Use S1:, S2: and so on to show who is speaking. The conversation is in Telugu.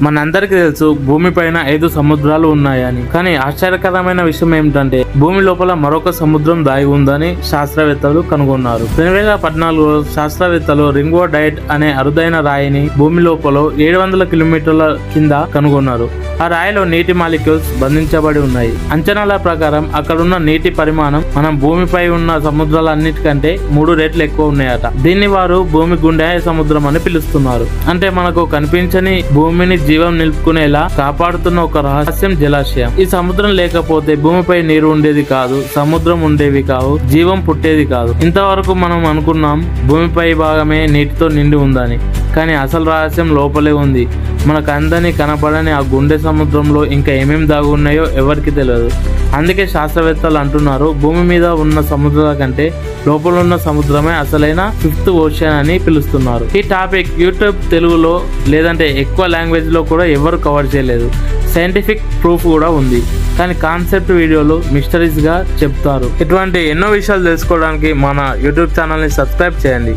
S1: మనందరికీ తెలుసు భూమిపైన 5 సముద్రాలు ఉన్నాయని. కానీ ఆశ్చర్యకరమైన విషయం ఏమిటంటే భూమి లోపల మరొక సముద్రం దాగి ఉందని శాస్త్రవేత్తలు కనుగొన్నారు. 2014లో శాస్త్రవేత్తలు రింగో డైట్ అనే అరుదైన రాయిని భూమి లోపల 700 కిలోమీటర్ల కింద కనుగొన్నారు. ఆ రాయిలో నీటి మాలిక్యూల్స్ బంధించబడి ఉన్నాయి. అంచనాల ప్రకారం అక్కడున్న నీటి పరిమాణం మనం భూమిపై ఉన్న సముద్రాలన్నిటికంటే 3 రెట్లు ఎక్కువ ఉన్నాయట. దీన్ని వారు భూమి గుండె సముద్రం అని పిలుస్తున్నారు. అంటే మనకు కనిపించని భూమిని జీవం నిలుపుకునేలా కాపాడుతున్న ఒక రహస్యం జలాశయం. ఈ సముద్రం లేకపోతే భూమిపై నీరు ఉండేది కాదు, సముద్రం ఉండేవి కావు, జీవం పుట్టేది కాదు. ఇంతవరకు మనం అనుకున్నాం భూమిపై భాగమే నీటితో నిండి ఉందని. కానీ అసలు రహస్యం లోపలే ఉంది. మనకు అందని కనపడని ఆ గుండె సముద్రంలో ఇంకా ఏమేమి దాగున్నాయో ఎవరికి తెలియదు. అందుకే శాస్త్రవేత్తలు అంటున్నారు భూమి మీద ఉన్న సముద్రాల కంటే లోపల ఉన్న సముద్రమే అసలైన 5th ఓషన్ అని పిలుస్తున్నారు. ఈ టాపిక్ యూట్యూబ్ తెలుగులో లేదంటే ఎక్కువ లాంగ్వేజ్ లో కూడా ఎవరు కవర్ చేయలేదు. సైంటిఫిక్ ప్రూఫ్ కూడా ఉంది, కానీ కాన్సెప్ట్ వీడియోలు మిస్టరీస్ గా చెప్తారు. ఇటువంటి ఎన్నో విషయాలు తెలుసుకోవడానికి మన యూట్యూబ్ ఛానల్ ని సబ్స్క్రైబ్ చేయండి.